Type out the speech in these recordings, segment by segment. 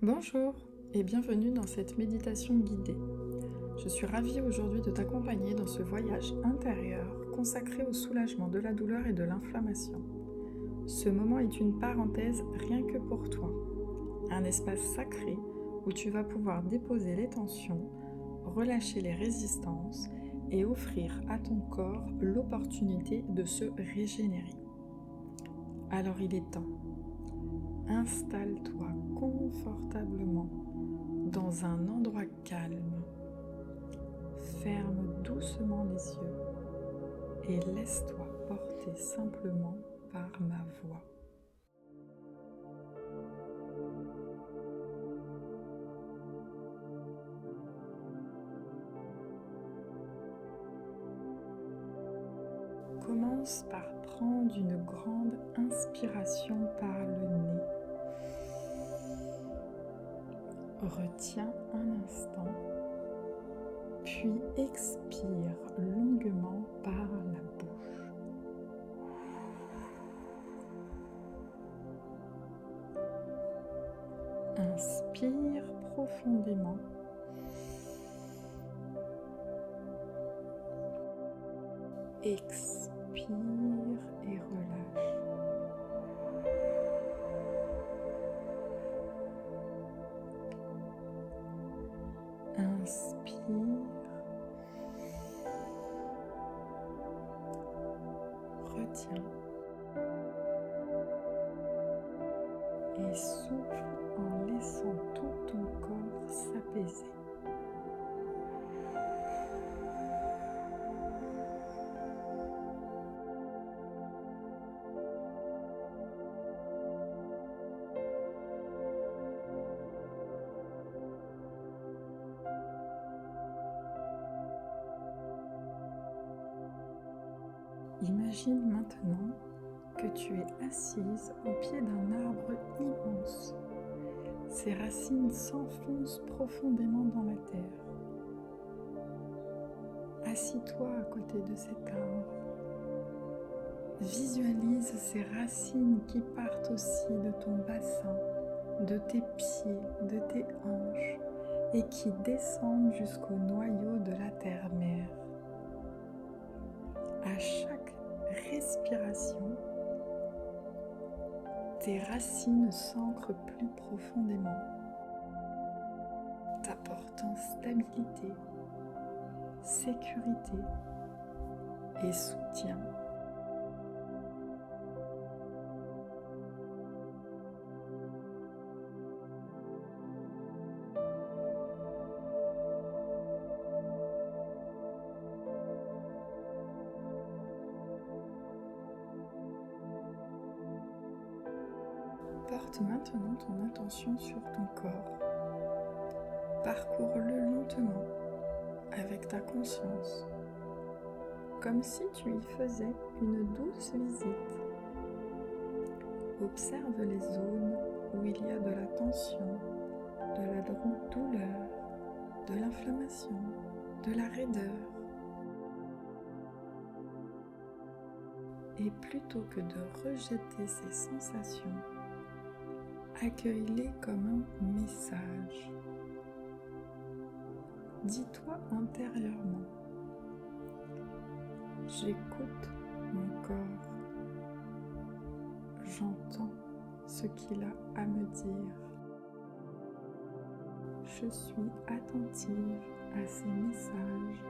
Bonjour et bienvenue dans cette méditation guidée. Je suis ravie aujourd'hui de t'accompagner dans ce voyage intérieur consacré au soulagement de la douleur et de l'inflammation. Ce moment est une parenthèse rien que pour toi, un espace sacré où tu vas pouvoir déposer les tensions, relâcher les résistances et offrir à ton corps l'opportunité de se régénérer. Alors il est temps. Installe-toi confortablement dans un endroit calme. Ferme doucement les yeux et laisse-toi porter simplement par ma voix. Commence par prendre une grande inspiration par le nez. Retiens un instant, puis expire longuement par la bouche. Inspire profondément. Expire et relâche. Inspire. Retiens. Et souffle en laissant tout ton corps s'apaiser. Imagine maintenant que tu es assise au pied d'un arbre immense. Ses racines s'enfoncent profondément dans la terre. Assis-toi à côté de cet arbre. Visualise ces racines qui partent aussi de ton bassin, de tes pieds, de tes hanches et qui descendent jusqu'au noyau de la terre-mère. À chaque respiration, tes racines s'ancrent plus profondément, t'apportant stabilité, sécurité et soutien. Porte maintenant ton attention sur ton corps. Parcours-le lentement avec ta conscience, comme si tu y faisais une douce visite. Observe les zones où il y a de la tension, de la douleur, de l'inflammation, de la raideur. Et plutôt que de rejeter ces sensations, accueille-les comme un message. Dis-toi intérieurement: j'écoute mon corps. J'entends ce qu'il a à me dire. Je suis attentive à ces messages.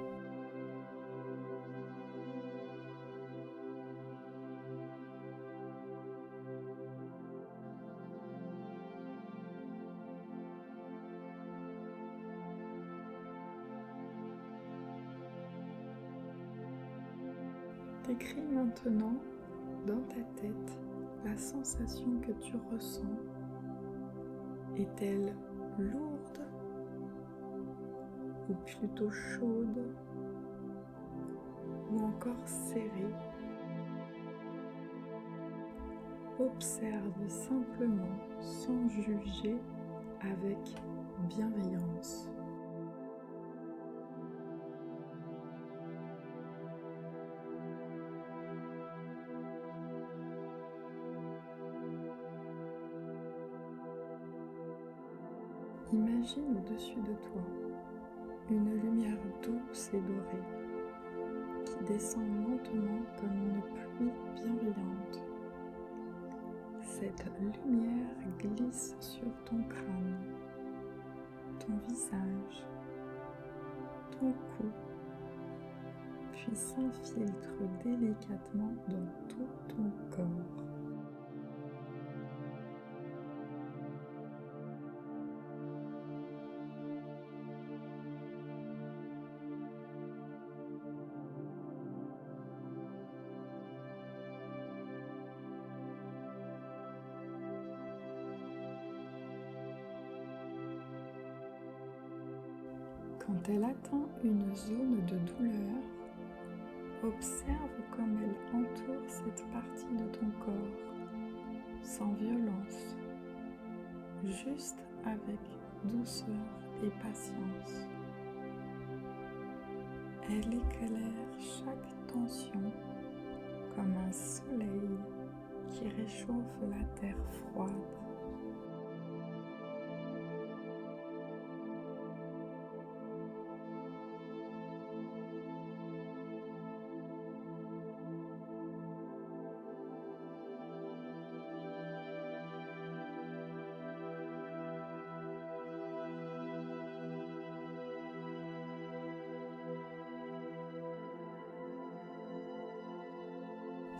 Décris maintenant dans ta tête la sensation que tu ressens. Est-elle lourde ou plutôt chaude ou encore serrée? Observe simplement sans juger, avec bienveillance. Imagine au-dessus de toi une lumière douce et dorée qui descend lentement comme une pluie bienveillante. Cette lumière glisse sur ton crâne, ton visage, ton cou, puis s'infiltre délicatement dans tout ton corps. Quand elle atteint une zone de douleur, observe comme elle entoure cette partie de ton corps, sans violence, juste avec douceur et patience. Elle éclaire chaque tension comme un soleil qui réchauffe la terre froide.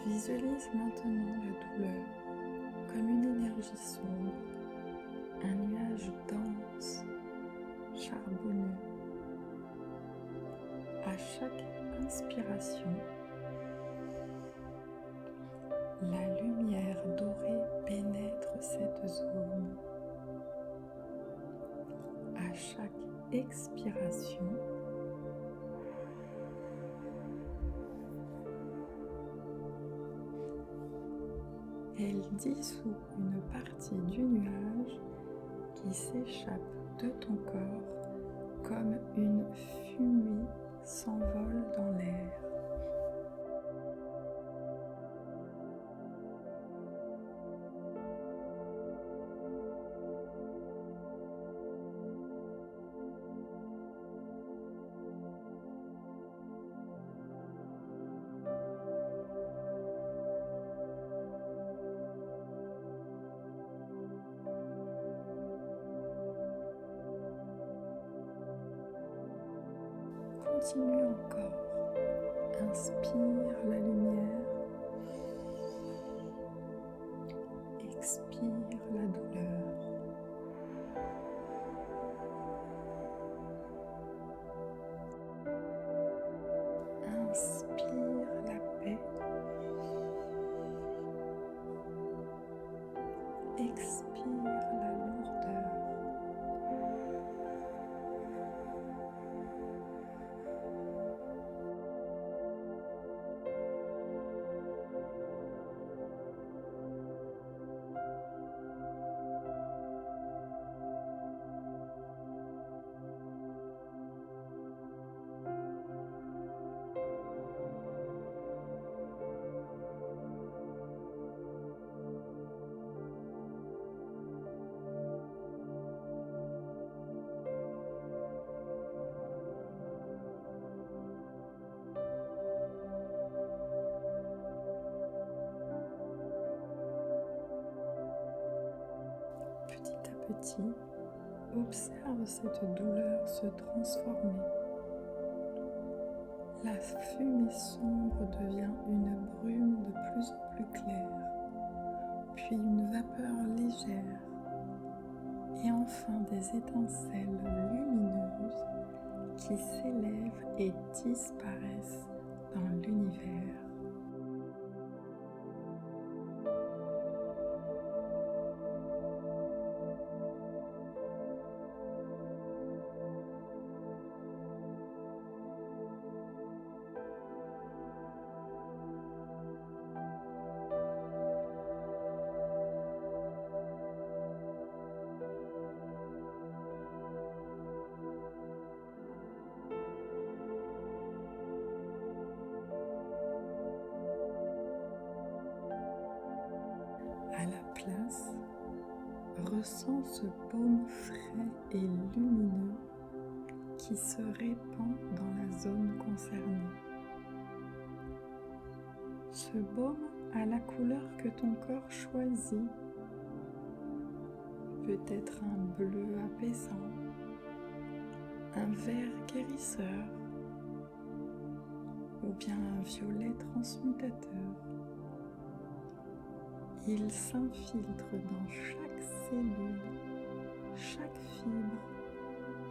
Visualise maintenant la douleur comme une énergie sombre, un nuage dense, charbonneux. À chaque inspiration, la lumière dorée pénètre cette zone. À chaque expiration, elle dissout une partie du nuage qui s'échappe de ton corps comme une fumée s'envole dans l'air. Continue encore. Inspire la lumière. Expire la douleur. Inspire la paix. Expire la lourdeur. Petit à petit, observe cette douleur se transformer. La fumée sombre devient une brume de plus en plus claire, puis une vapeur légère, et enfin des étincelles lumineuses qui s'élèvent et disparaissent dans l'univers. À la place, ressens ce baume frais et lumineux qui se répand dans la zone concernée. Ce baume a la couleur que ton corps choisit, peut-être un bleu apaisant, un vert guérisseur ou bien un violet transmutateur. Il s'infiltre dans chaque cellule, chaque fibre,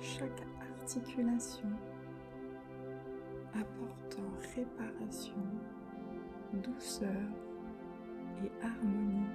chaque articulation, apportant réparation, douceur et harmonie.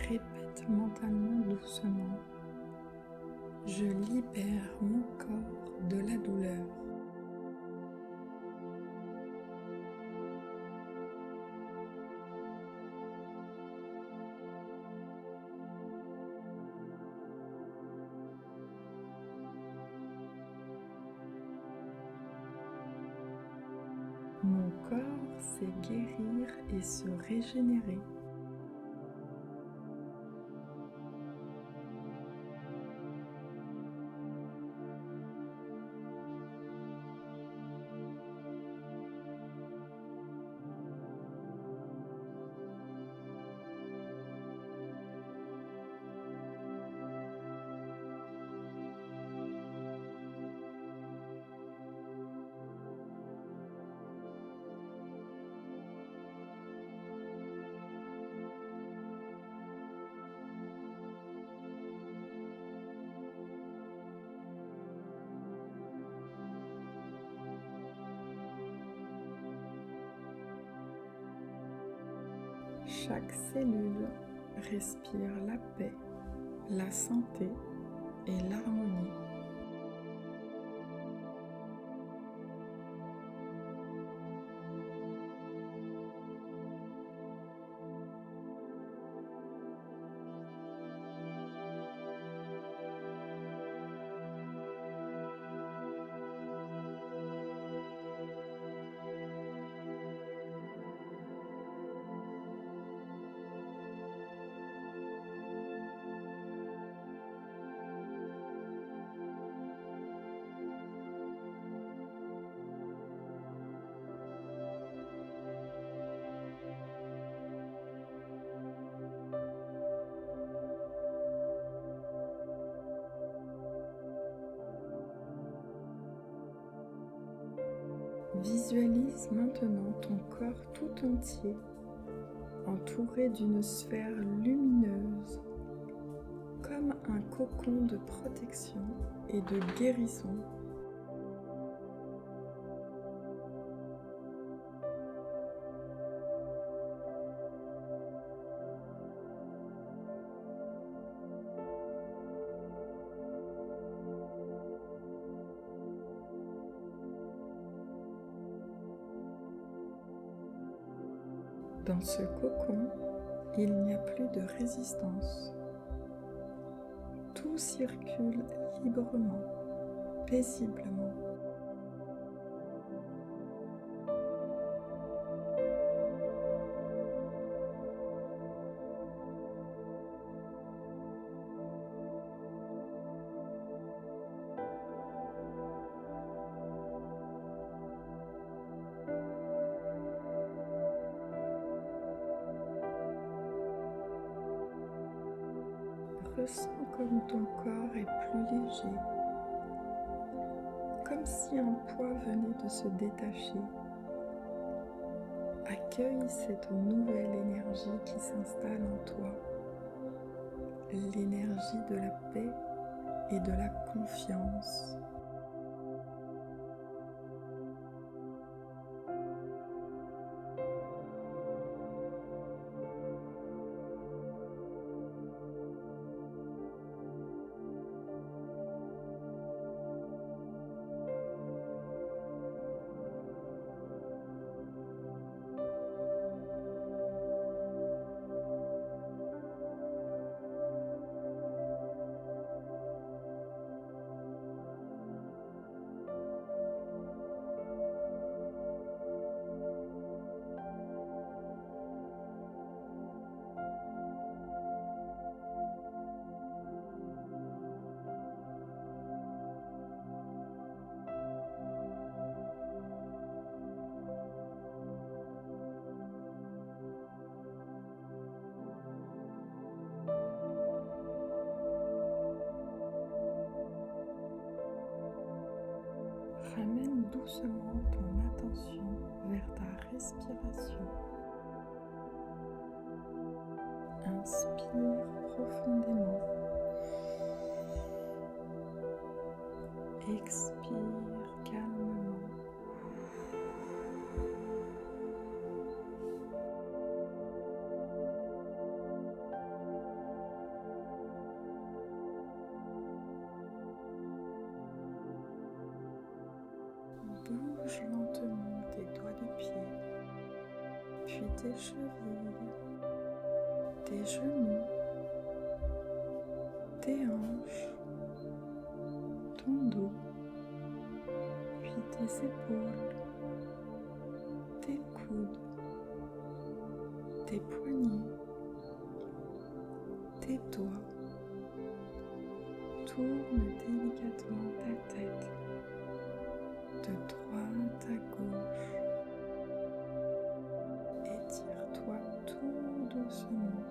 Répète mentalement doucement: je libère mon corps de la douleur. Mon corps sait guérir et se régénérer. Chaque cellule respire la paix, la santé et l'harmonie. Visualise maintenant ton corps tout entier, entouré d'une sphère lumineuse, comme un cocon de protection et de guérison. Dans ce cocon, il n'y a plus de résistance. Tout circule librement, paisiblement. Ressens comme ton corps est plus léger, comme si un poids venait de se détacher. Accueille cette nouvelle énergie qui s'installe en toi, l'énergie de la paix et de la confiance. Inspire profondément. Expire calmement. Bouge lentement tes doigts de pied, puis tes chevilles, tes genoux, tes hanches, ton dos, puis tes épaules, tes coudes, tes poignets, tes doigts. Tourne délicatement ta tête de droite à gauche. Étire-toi tout doucement.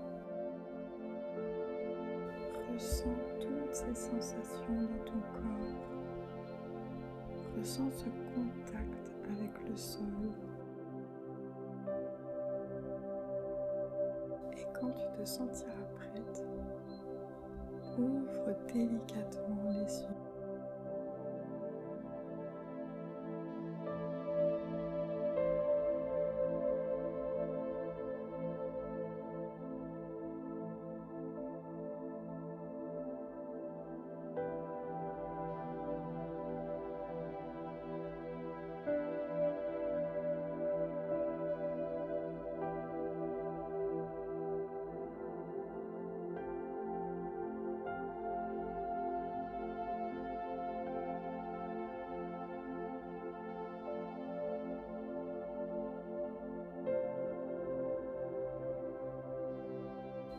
Ressens toutes ces sensations dans ton corps. Ressens ce contact avec le sol. Et quand tu te sentiras prête, ouvre délicatement les yeux.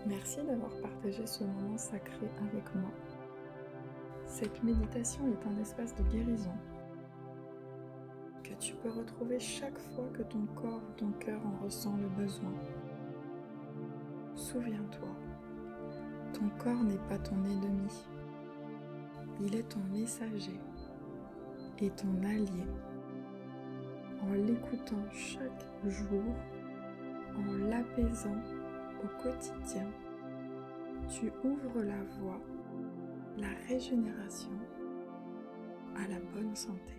Merci d'avoir partagé ce moment sacré avec moi. Cette méditation est un espace de guérison que tu peux retrouver chaque fois que ton corps ou ton cœur en ressent le besoin. Souviens-toi, ton corps n'est pas ton ennemi. Il est ton messager et ton allié. En l'écoutant chaque jour, en l'apaisant au quotidien, tu ouvres la voie, la régénération à la bonne santé.